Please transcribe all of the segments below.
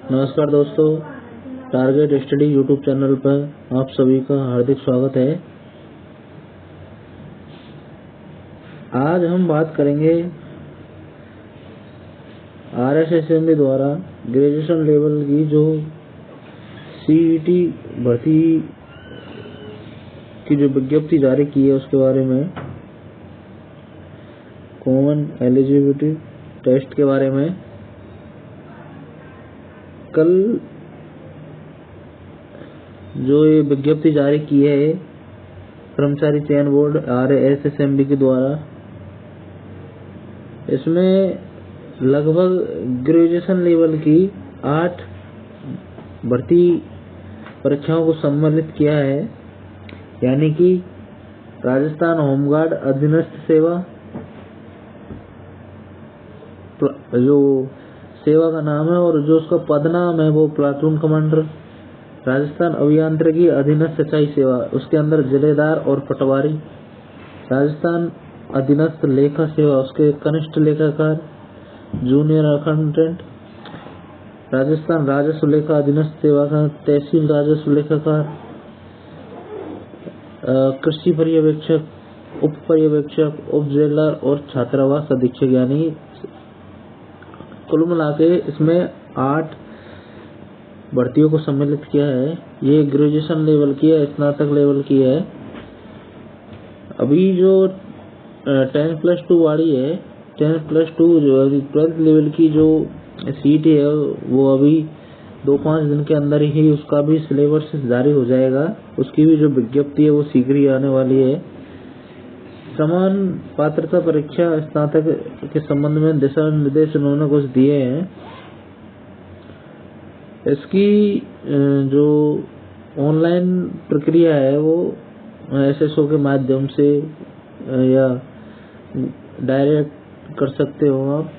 नमस्कार दोस्तों, target study YouTube channel पर आप सभी का हार्दिक स्वागत है। आज हम बात करेंगे RSSMB द्वारा ग्रेजुएशन लेवल की जो CET भर्ती की जो विज्ञप्ति जारी की है उसके बारे में, कॉमन एलिजिबिलिटी टेस्ट के बारे में। कल जो ये विज्ञप्ति जारी की है कर्मचारी चयन बोर्ड RSSMB के द्वारा, इसमें लगभग ग्रेजुएशन लेवल की 8 भर्ती परीक्षाओं को सम्मिलित किया है, यानी कि राजस्थान होमगार्ड अधीनस्थ सेवा, जो सेवा का नाम है और जो उसका पद नाम है वो प्लाटून कमांडर, राजस्थान अभियांत्रिकी अधीनस्थ सिंचाई सेवा, उसके अंदर जिलेदार और पटवारी, राजस्थान अधीनस्थ लेखा सेवा, उसके कनिष्ठ लेखाकार, जूनियर अकाउंटेंट, राजस्थान राजस्व लेखा अधीनस्थ सेवा का तहसील राजस्व लेखाकार, कृषि पर्यवेक्षक, उप पर्यवेक्षक, उप जेलर और छात्रावास अधीक्षक, यानी कुल मिला के इसमें 8 भर्तियों को सम्मिलित किया है। ये ग्रेजुएशन लेवल की है, स्नातक लेवल की है। अभी जो 10+2 वाली है, 10+2 जो अभी 12th लेवल की जो सीट है वो अभी 2-5 दिन के अंदर ही उसका भी सिलेबस जारी हो जाएगा। उसकी भी जो विज्ञप्ति है वो शीघ्र ही आने वाली है। समान पात्रता परीक्षा स्नातक के संबंध में दिशा निर्देश उन्होंने कुछ दिए हैं। इसकी जो ऑनलाइन प्रक्रिया है वो SSO के माध्यम से या डायरेक्ट कर सकते हो आप।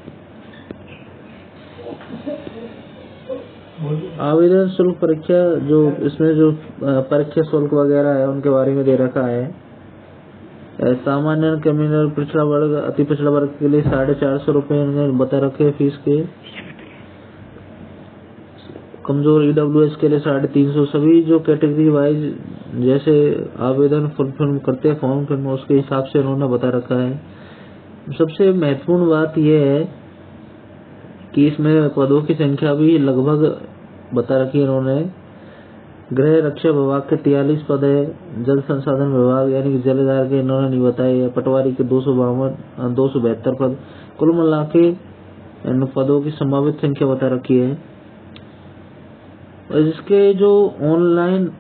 आवेदन शुल्क परीक्षा, जो इसमें जो परीक्षा शुल्क वगैरह है उनके बारे में दे रखा है। सामान्य, क्रिमिनल, पिछड़ा वर्ग, अति पिछड़ा वर्ग के लिए 450 रुपये बता रखे फीस के। कमजोर EWS के लिए 350। सभी जो कैटेगरी वाइज जैसे आवेदन फुलफिल करते हैं फॉर्म फिल में, उसके हिसाब से उन्होंने बता रखा है। सबसे महत्वपूर्ण बात यह है कि इसमें पदों की संख्या भी लगभग बता रखी है उन्होंने। गृह रक्षा विभाग के 43 पद है, जल संसाधन विभाग यानी कि जलेदार के इन्होंने नहीं बताए है, पटवारी के 272 पद। कुल मिला के इन पदों की संभावित संख्या बता रखी है। और इसके जो ऑनलाइन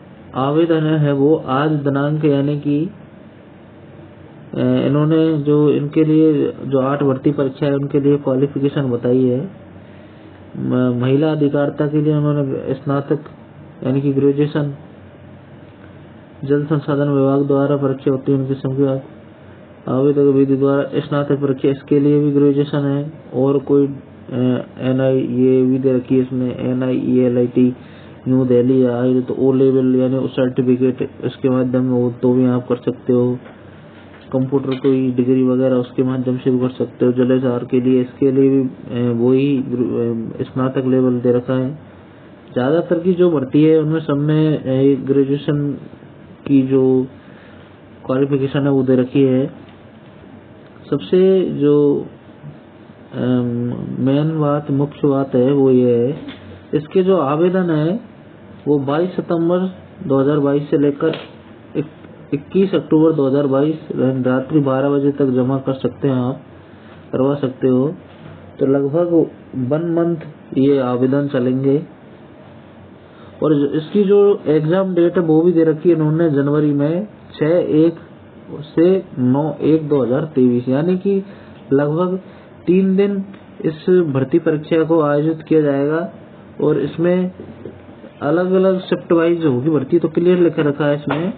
आवेदन है वो आज दिनांक, यानी कि इन्होंने जो इनके लिए जो 8 भर्ती परीक्षा है उनके लिए क्वालिफिकेशन बताई है। महिला अधिकारिता के लिए उन्होंने स्नातक यानी कि ग्रेजुएशन, जल संसाधन विभाग द्वारा परीक्षा होती है उनकी संख्या, आवेदक विधि द्वारा स्नातक परीक्षा, इसके लिए भी ग्रेजुएशन है। और कोई NI ये भी दे रखी है इसमें, NIELIT न्यू दिल्ली आए तो O लेवल यानी उस सर्टिफिकेट इसके माध्यम में हो तो भी आप कर सकते हो। कंप्यूटर कोई डिग्री वगैरह उसके माध्यम से भी कर सकते हो। जलेदार के लिए, इसके लिए भी वही स्नातक लेवल दे रखा है। ज्यादातर की जो भर्ती है उनमें सब में ग्रेजुएशन की जो क्वालिफिकेशन है वो दे रखी है। सबसे जो मेन बात, मुख्य बात है वो ये है, इसके जो आवेदन है वो 22 सितंबर 2022 से लेकर 21 अक्टूबर 2022 रात्रि 12 बजे तक जमा कर सकते हैं, आप करवा सकते हो। तो लगभग 1 मंथ ये आवेदन चलेंगे। और इसकी जो एग्जाम डेट है वो भी दे रखी है उन्होंने जनवरी में 6/1 से 9/1/2023, यानी कि लगभग 3 दिन इस भर्ती परीक्षा को आयोजित किया जाएगा। और इसमें अलग अलग शिफ्ट वाइज होगी भर्ती, तो क्लियर लिखा रखा है इसमें।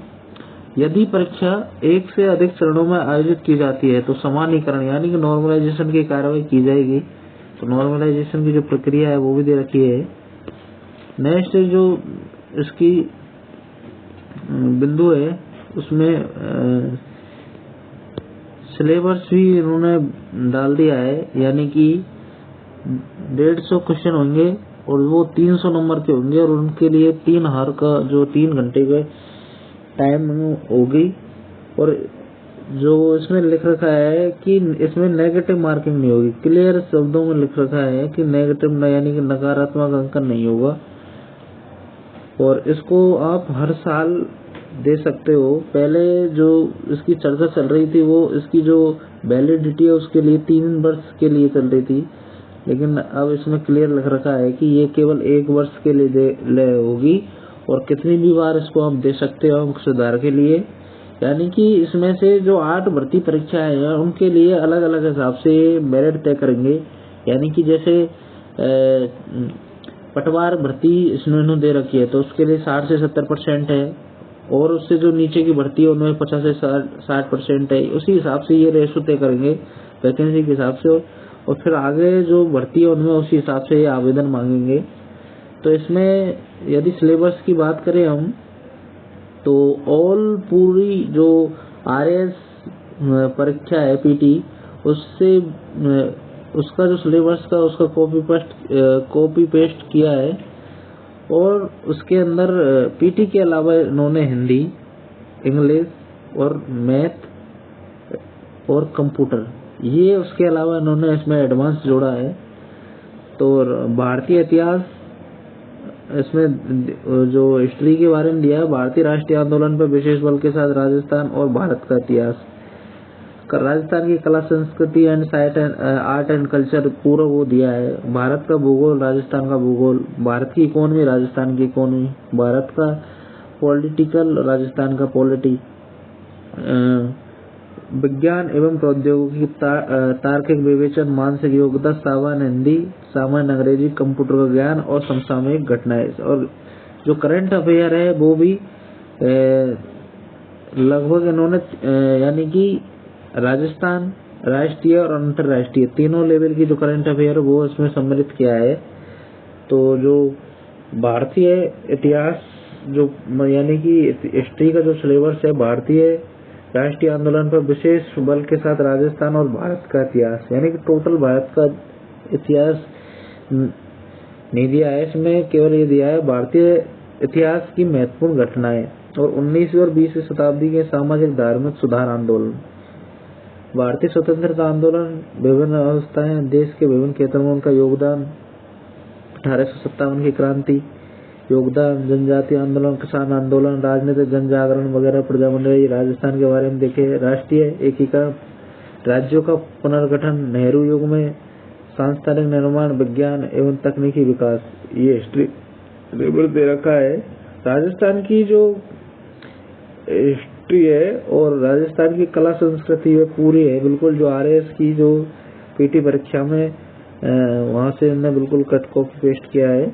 यदि परीक्षा एक से अधिक चरणों में आयोजित की जाती है तो समानीकरण यानी कि नॉर्मलाइजेशन की कार्रवाई की जाएगी। तो नॉर्मलाइजेशन की जो प्रक्रिया है वो भी दे रखी है। नेक्स्ट जो इसकी बिंदु है उसमें सिलेबस भी इन्होंने डाल दिया है, यानी कि 150 क्वेश्चन होंगे और वो 300 नंबर के होंगे और उनके लिए 3 हार का जो 3 घंटे का टाइम होगी। और जो इसमें लिख रखा है कि इसमें नेगेटिव मार्किंग नहीं होगी, क्लियर शब्दों में लिख रखा है कि नेगेटिव यानी कि नकारात्मक अंकन नहीं होगा। और इसको आप हर साल दे सकते हो। पहले जो इसकी चर्चा चल रही थी वो इसकी जो वैलिडिटी है उसके लिए 3 वर्ष के लिए चल रही थी, लेकिन अब इसमें क्लियर लिख रखा है कि ये केवल 1 वर्ष के लिए होगी और कितनी भी बार इसको आप दे सकते हो अंक सुधार के लिए। यानी कि इसमें से जो 8 भर्ती परीक्षाएं हैं उनके लिए अलग अलग हिसाब से मेरिट तय करेंगे। यानी कि जैसे पटवार भर्ती इसमें दे रखी है तो उसके लिए 60 से 70% है, और उससे जो नीचे की भर्ती है उनमें 50 से 60% है। उसी हिसाब से ये रेशो तय करेंगे वैकेंसी के हिसाब से, और फिर आगे जो भर्ती है उनमें उसी हिसाब से ये आवेदन मांगेंगे। तो इसमें यदि सिलेबस की बात करें हम तो ऑल पूरी जो RAS परीक्षा है PT उससे उसका जो सिलेबस का उसका कॉपी पेस्ट किया है। और उसके अंदर PT के अलावा इन्होंने हिंदी, इंग्लिश और मैथ और कंप्यूटर, ये उसके अलावा इन्होंने इसमें एडवांस जोड़ा है। तो भारतीय इतिहास इसमें जो हिस्ट्री के बारे में दिया है, भारतीय राष्ट्रीय आंदोलन पर विशेष बल के साथ राजस्थान और भारत का इतिहास, राजस्थान की कला संस्कृति एंड आर्ट एंड कल्चर पूरा वो दिया है। भारत का भूगोल, राजस्थान का भूगोल, भारत की इकोनॉमी, राजस्थान की इकोनॉमी, भारत का पॉलिटिकल, राजस्थान का पॉलिटी, विज्ञान एवं प्रौद्योगिकी, तार्किक विवेचन, मानसिक योग्यता, सामान्य हिंदी, सामान्य अंग्रेजी, कंप्यूटर का ज्ञान और समसामयिक घटनाएं। और जो करंट अफेयर है वो भी लगभग इन्होंने यानी कि राजस्थान, राष्ट्रीय और अंतर्राष्ट्रीय तीनों लेवल की जो करंट अफेयर वो इसमें सम्मिलित किया है। तो जो भारतीय इतिहास जो यानी कि हिस्ट्री का जो सिलेबस है, भारतीय राष्ट्रीय आंदोलन पर विशेष बल के साथ राजस्थान और भारत का इतिहास, यानी कि टोटल भारत का इतिहास नहीं दिया है, इसमें केवल ये दिया है भारतीय इतिहास की महत्वपूर्ण घटनाएं और 19वीं और 20वीं शताब्दी के सामाजिक धार्मिक सुधार आंदोलन, भारतीय स्वतंत्रता आंदोलन, विभिन्न अवस्थाएं, देश के विभिन्न क्षेत्रों में उनका योगदान, 1857 की क्रांति, योगदान, जनजातीय आंदोलन, किसान आंदोलन, राजनीतिक जन जागरण वगैरह, प्रजामंडली, राजस्थान के बारे में देखे, राष्ट्रीय एकीकरण, राज्यों का पुनर्गठन, नेहरू युग में सांस्थानिक निर्माण, विज्ञान एवं तकनीकी विकास, ये हिस्ट्री दे रखा है। राजस्थान की जो हिस्ट्री है और राजस्थान की कला संस्कृति है पूरी है बिल्कुल, जो RAS की जो PT परीक्षा में वहां से हमने बिल्कुल कट कॉपी पेस्ट किया है।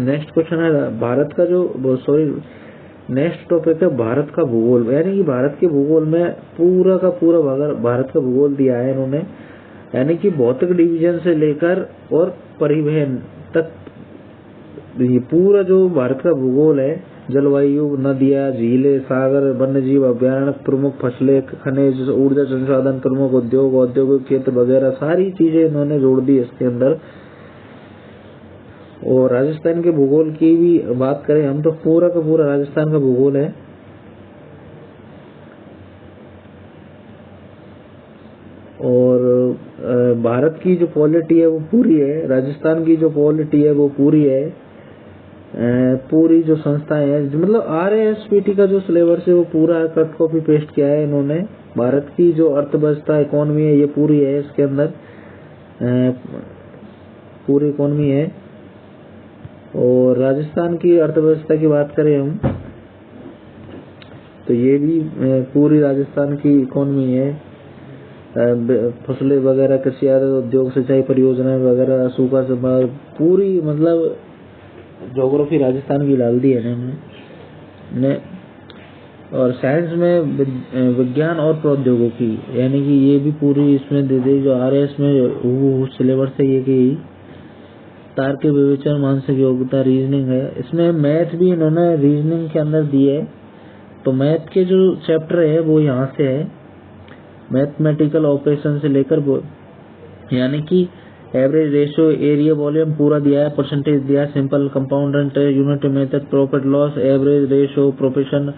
नेक्स्ट क्वेश्चन है भारत का नेक्स्ट टॉपिक है भारत का भूगोल, यानी कि भारत के भूगोल में पूरा का पूरा भारत का भूगोल दिया है इन्होंने, यानी कि भौतिक डिवीजन से लेकर और परिवहन तक ये पूरा जो भारत का भूगोल है, जलवायु, नदियां, झीलें, सागर, वन्यजीव अभ्यारण्य, प्रमुख फसलें, खनिज, ऊर्जा संसाधन, प्रमुख उद्योग, औद्योगिक क्षेत्र वगैरह सारी चीजें इन्होंने जोड़ दी इसके अंदर। और राजस्थान के भूगोल की भी बात करें हम तो पूरा का पूरा राजस्थान का भूगोल है। और भारत की जो पॉलिटी है वो पूरी है, राजस्थान की जो पॉलिटी है वो पूरी है, पूरी जो संस्थाएं हैं, मतलब RAS PT का जो सिलेबस है वो पूरा कट कॉपी पेस्ट किया है इन्होंने। भारत की जो अर्थव्यवस्था, इकोनॉमी है ये पूरी है, इसके अंदर पूरी इकोनॉमी है। और राजस्थान की अर्थव्यवस्था की बात करें हम तो ये भी पूरी राजस्थान की इकोनॉमी है, फसलें वगैरह, कृषि आधारित उद्योग, सिंचाई परियोजनाएं वगैरह, सूखा संभाल, पूरी मतलब ज्योग्राफी राजस्थान की डाल दी है इन्होंने। और साइंस में विज्ञान और प्रौद्योगिकी, यानी कि ये भी पूरी इसमें दे दी जो RAS में वो सिलेबस है ये की। तार्किक विवेचन, मानसिक योग्यता, रीजनिंग है, इसमें मैथ भी इन्होंने रीजनिंग के अंदर दी है। तो मैथ के जो चैप्टर है वो यहाँ से है, मैथमेटिकल ऑपरेशन से लेकर वो, यानी कि एवरेज रेशियो, एरिया, वॉल्यूम पूरा दिया है, परसेंटेज दिया है, simple, compound, unit method, profit loss, average ratio, proportion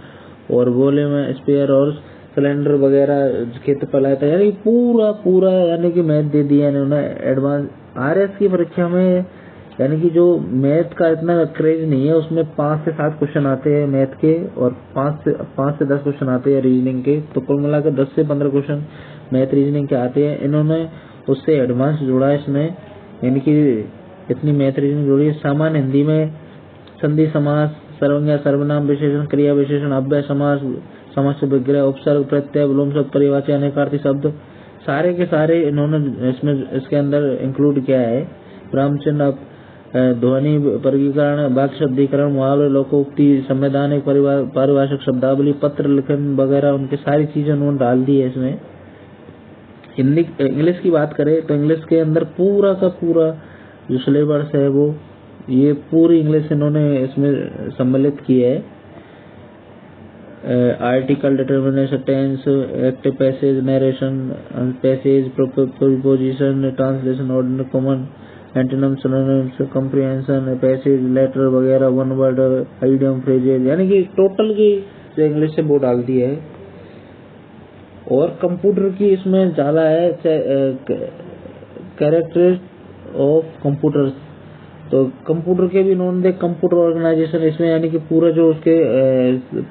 और वॉल्यूम, स्पेयर और सिलेंडर वगैरह खेत पलाता है, यानी पूरा पूरा यानी कि मैथ दे दिया इन्होंने एडवांस। आरएस की परीक्षा में यानी कि जो मैथ का इतना क्रेज नहीं है, उसमें 5 से 7 क्वेश्चन आते हैं मैथ के और 5 से 10 क्वेश्चन आते हैं रीजनिंग के, तो कुल मिलाकर 10 से 15 क्वेश्चन मैथ रीजनिंग के आते हैं। इन्होंने उससे एडवांस जोड़ा है इसमें, यानी कि इतनी मैथ रीजनिंग जोड़ी है। सामान्य हिंदी में संधि समास, सर्वज्ञ, सर्वनाम विशेषण, क्रिया विशेषण, अव्यय समास, समास विग्रह, उपसर्ग, प्रत्यय, विलोम शब्द, परिवाची, अनेकार्थी शब्द, सारे के सारे इन्होंने इसमें इसके अंदर इंक्लूड किया है। रामचंद्र, ध्वनि, वर्गीकरण, वाक्य शब्दीकरण, मुहावरे, लोकोक्ति, संवैधानिक, पारिभाषिक शब्दावली, पत्र लिखन वगैरह, उनकी सारी चीजें उन्होंने डाल दी है इसमें। हिंदी इंग्लिश की बात करें तो इंग्लिश के अंदर पूरा का पूरा जो सिलेबस है वो ये पूरी इंग्लिश इन्होंने इसमें सम्मिलित की है। Article, determination, tense, active, passage, narration, passage, preposition, translation, ordinary, common, antonym, synonyms, comprehension, passage, letter वगैरह, वन वर्ड, आइडियम, फ्रेजेज, यानी कि टोटल की जो इंग्लिश से वो डाल दी है। और कंप्यूटर की इसमें डाला है कैरेक्टर ऑफ कंप्यूटर्स, तो कंप्यूटर के भी इन्होंने कंप्यूटर ऑर्गेनाइजेशन इसमें, यानी कि पूरा जो उसके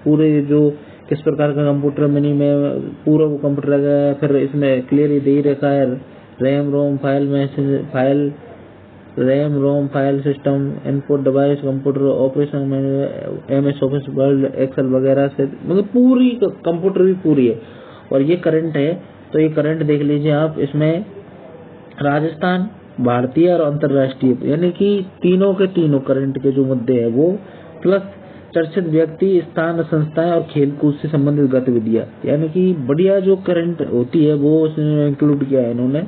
पूरे जो किस प्रकार का कंप्यूटर मिनी में पूरा वो कंप्यूटर लगा है। फिर इसमें क्लियरली दे ही रखा है RAM ROM file system, input device, computer operation, MS office, word, Excel वगैरह से मतलब पूरी कंप्यूटर भी पूरी है। और ये करंट है, तो ये करंट देख लीजिए आप, इसमें राजस्थान, भारतीय और अंतर्राष्ट्रीय, यानी कि तीनों के तीनों करंट के जो मुद्दे हैं वो, प्लस चर्चित व्यक्ति, स्थान, संस्थाएं और खेलकूद से संबंधित गतिविधियां, यानी कि बढ़िया जो करंट होती है वो उसमें इंक्लूड किया है इन्होंने।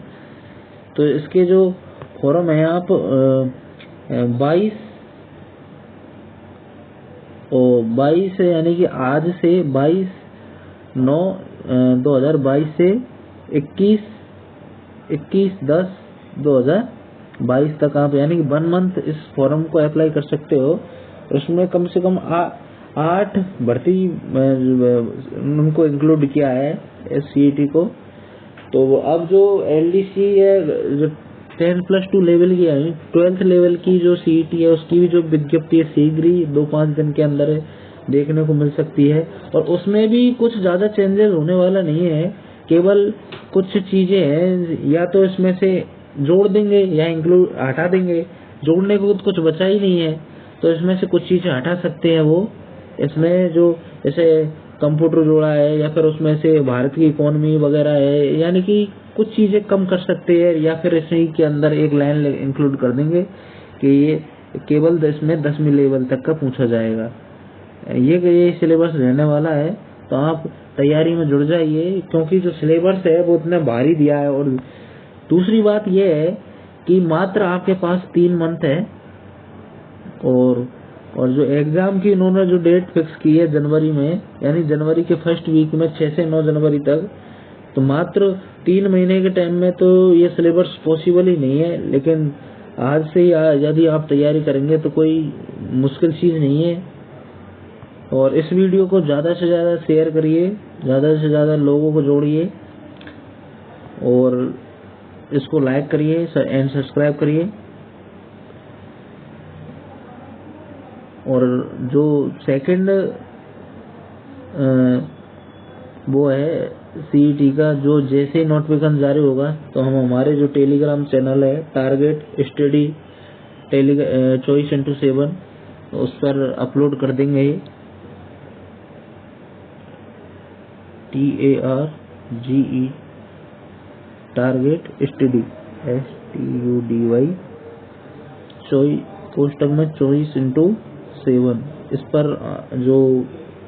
तो इसके जो फॉरम है आप 22 यानी कि आज से 22/9/2022 से 21/10/2022 तक आप यानी कि 1 मंथ इस फॉर्म को अप्लाई कर सकते हो। उसमें कम से कम 8 भर्ती उनको इंक्लूड किया है SCET को। तो अब जो LDC है, जो 10+2 लेवल की है, 12th लेवल की जो CET है उसकी भी जो विज्ञप्ति है शीघ्र ही 2-5 दिन के अंदर देखने को मिल सकती है। और उसमें भी कुछ ज्यादा चेंजेस होने वाला नहीं है, केवल कुछ चीजें हैं, या तो इसमें से जोड़ देंगे या इंक्लूड हटा देंगे। जोड़ने को कुछ बचा ही नहीं है, तो इसमें से कुछ चीजें हटा सकते हैं वो। इसमें जो जैसे कंप्यूटर जोड़ा है या फिर उसमें से भारत की इकोनॉमी वगैरह है, यानी कि कुछ चीजें कम कर सकते हैं, या फिर इसी के अंदर एक लाइन इंक्लूड कर देंगे कि ये केवल इसमें 10वीं लेवल तक का पूछा जाएगा। ये सिलेबस रहने वाला है, तो आप तैयारी में जुड़ जाइए, क्योंकि जो सिलेबस है वो इतना भारी दिया है। और दूसरी बात यह है कि मात्र आपके पास 3 मंथ है, और जो एग्जाम की इन्होंने जो डेट फिक्स की है जनवरी में, यानी जनवरी के फर्स्ट वीक में 6 से 9 जनवरी तक, तो मात्र 3 महीने के टाइम में तो ये सिलेबस पॉसिबल ही नहीं है। लेकिन आज से यदि आप तैयारी करेंगे तो कोई मुश्किल चीज नहीं है। और इस वीडियो को ज्यादा से ज्यादा शेयर करिए, ज्यादा से ज्यादा लोगों को जोड़िए, और इसको लाइक करिए एंड सब्सक्राइब करिए। और जो सेकंड वो है CET का, जो जैसे ही नोटिफिकेशन जारी होगा तो हम हमारे जो टेलीग्राम चैनल है टारगेट स्टडी चॉइस इंटू 7 उस पर अपलोड कर देंगे। TARGE टारगेट स्टडी STUDY पुस्तक में चॉइस इंटू 7, इस पर जो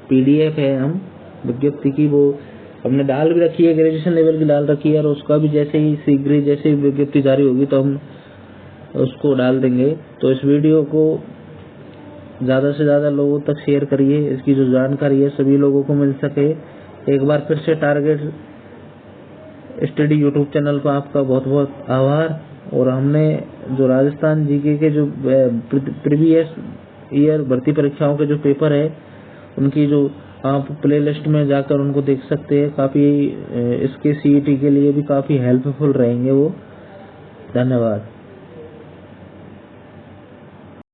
PDF है हम विज्ञप्ति की वो हमने डाल भी रखी है, ग्रेजुएशन लेवल की डाल रखी है, और उसका भी जैसे ही शीघ्र जैसे ही विज्ञप्ति जारी होगी तो हम उसको डाल देंगे। तो इस वीडियो को ज्यादा से ज्यादा लोगों तक शेयर करिए, इसकी जो जानकारी है सभी लोगों को मिल सके। एक बार फिर से टारगेट स्टडी YouTube चैनल पर आपका बहुत बहुत आभार। और हमने जो राजस्थान जीके के जो प्रीवियस ईयर भर्ती परीक्षाओं के जो पेपर है उनकी जो आप प्ले लिस्ट में जाकर उनको देख सकते हैं। काफ़ी इसके CET के लिए भी काफ़ी हेल्पफुल रहेंगे वो। धन्यवाद।